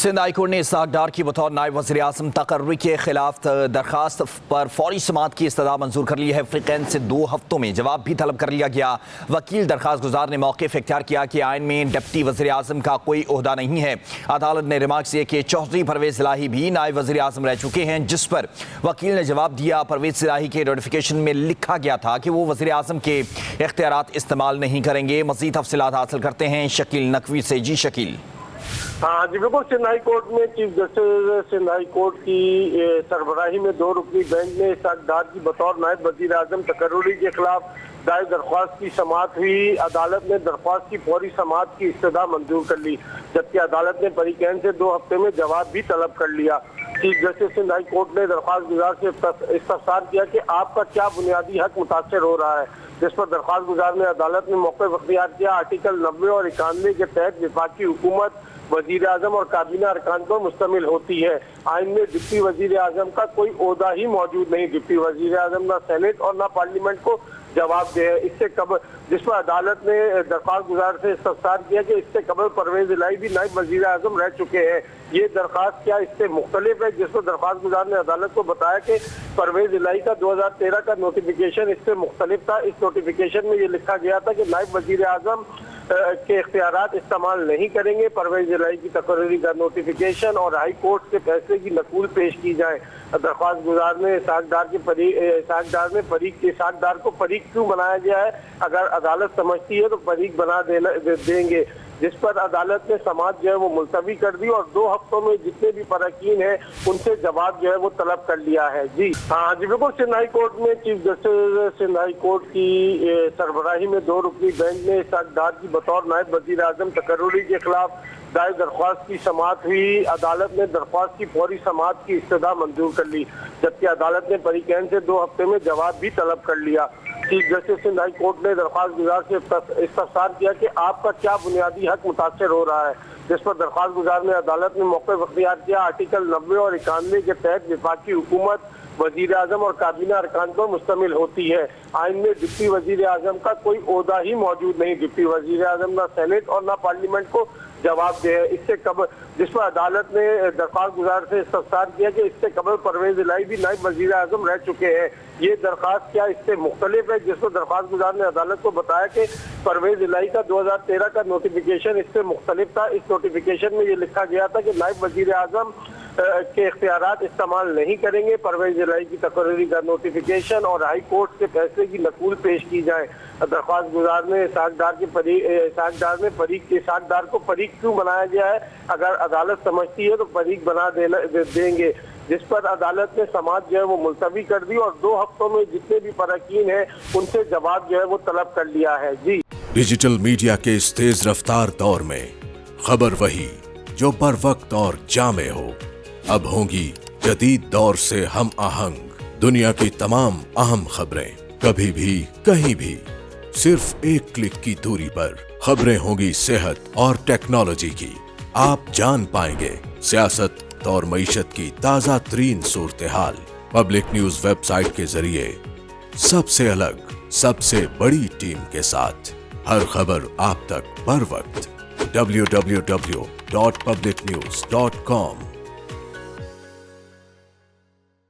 Sindh high court ने इसहाक डार की बतौर नायब वज़ीर आज़म तकर्री के खिलाफ दरखास्त पर फौरी समाअत की इस्तदा मंजूर कर ली है। फ्रीकैन से 2 हफ्तों में जवाब भी तलब कर लिया गया। वकील दरखास्त गुजार ने मौक़िफ़ इख्तियार किया कि आइन में डिप्टी वज़ीर आज़म का कोई ओहदा नहीं है। अदालत ने रिमार्क किए कि चौधरी परवेज़ इलाही भी नायब वज़ीर आज़म रह चुके हैं, जिस पर वकील ने जवाब दिया। परवेज़ इलाही के नोटिफिकेशन में लिखा गया था कि वो वज़ीर आज़म के इख्तियारात इस्तेमाल नहीं करेंगे। मज़ीद तफ़सीलात हासिल करते हैं शकील नकवी से। जी शकील। हाँ जी बिल्कुल, सिंध हाई कोर्ट में chief justice Sindh high court की सरबराही में 2 रुकनी बेंच ने इसहाक डार की बतौर नायब वज़ीर आज़म तकर्री के खिलाफ दायर दरख्वास्त की समाअत हुई। अदालत ने दरख्वास्त की फौरी समाअत की इस्तदा मंजूर कर ली, जबकि अदालत ने फ्रीकैन से 2 हफ्ते में जवाब भी तलब कर लिया। Chief justice Sindh high court ने दरख्वास्त गुजार से इस्तफसार किया कि आपका क्या बुनियादी हक मुतासर हो रहा है, जिस पर दरख्वास्त गुजार ने अदालत में मौक़िफ़ इख्तियार किया। आर्टिकल 90 और 91 के तहत वफाकी हुकूमत वजीर आजम और काबीना अरकान पर मुश्तमिल होती है। आइन में डिप्टी वजीर आजम का कोई ओहदा ही मौजूद नहीं। डिप्टी वजीर आजम ना सेनेट और ना पार्लियामेंट को जवाब दे। इससे कबल, जिस पर अदालत ने दरख्वास्त गुजार से इस्तफसार किया कि इससे कबल परवेज इलाही भी नायब वजीर आजम रह चुके हैं। ये दरख्वास्त क्या इससे मुख्तलिफ है, जिस पर दरख्वास्त गुजार ने अदालत को बताया कि परवेज इलाही का 2013 का नोटिफिकेशन इससे मुख्तलिफ था। इस नोटिफिकेशन में ये लिखा गया था कि नायब वजीर आजम के इख्तियारात इस्तेमाल नहीं करेंगे। परवेज इलाही की तकर्री का नोटिफिकेशन और हाई कोर्ट के फैसले की नकूल पेश की जाए। दरख्वास्त गुजार ने इसहाक डार को फरीक क्यों बनाया गया है, अगर अदालत समझती है तो फरीक बना देंगे, जिस पर अदालत ने समाअत जो है वो मुलतवी कर दी और 2 हफ्तों में जितने भी फरकीन हैं उनसे जवाब जो है वो तलब कर लिया है। जी हाँ जी बिल्कुल, सिंध हाई कोर्ट में chief justice Sindh high court की सरबराही में 2 रुकनी बेंच ने इसहाक डार की बतौर नायब वज़ीर आज़म तकर्री के खिलाफ दायर दरख्वास्त की समाअत हुई। अदालत ने दरख्वास्त की फौरी समाअत की इस्तदा मंजूर कर ली, जबकि अदालत ने फ्रीकैन से 2 हफ्ते में जवाब भी तलब कर लिया। Chief justice Sindh high court ने दरख्वास्त गुजार से इस्तफसार किया कि आपका क्या बुनियादी हक मुतासर हो रहा है, जिस पर दरख्वास्त गुजार ने अदालत में मौक़िफ़ इख्तियार किया। आर्टिकल 90 और 91 के तहत वफाकी हुकूमत वजीर आजम और काबीना अरकान पर मुश्तमिल होती है। आइन में डिप्टी वजीर आजम का कोई ओहदा ही मौजूद नहीं। डिप्टी वजीर आजम ना सेनेट और ना पार्लियामेंट को जवाब दे। इससे कबल, जिस पर अदालत ने दरख्वास्त गुजार से इस्तफसार किया कि इससे कबल परवेज इलाही भी नायब वजीर आजम रह चुके हैं। ये दरख्वास्त क्या इससे मुख्तलिफ है, जिस पर दरख्वास्त गुजार ने अदालत को बताया कि परवेज इलाही का 2013 का नोटिफिकेशन इससे मुख्तलिफ था। इस नोटिफिकेशन में ये लिखा गया था कि नायब वजीर आजम के इख्तियारात इस्तेमाल नहीं करेंगे। परवेज इलाही की तकर्री का नोटिफिकेशन और हाई कोर्ट के फैसले की नकूल पेश की जाए। दरख्वास्त गुजार ने इसहाक डार को फरीक क्यों बनाया गया है, अगर अदालत समझती है तो फरीक बना देंगे, जिस पर अदालत ने समाअत जो है वो मुलतवी कर दी और 2 हफ्तों में जितने भी फरकीन हैं उनसे जवाब जो है वो तलब कर लिया है। जी डिजिटल मीडिया के इस तेज रफ्तार दौर में खबर वही जो बर वक्त और जामे हो। अब होंगी जदीद दौर से हम आहंग दुनिया की तमाम अहम खबरें, कभी भी कहीं भी, सिर्फ एक क्लिक की दूरी पर। खबरें होंगी सेहत और टेक्नोलॉजी की। आप जान पाएंगे सियासत और मईशत की ताजा तरीन सूरत हाल। पब्लिक न्यूज वेबसाइट के जरिए सबसे अलग, सबसे बड़ी टीम के साथ हर खबर आप तक बर वक्त। www.publicnews.com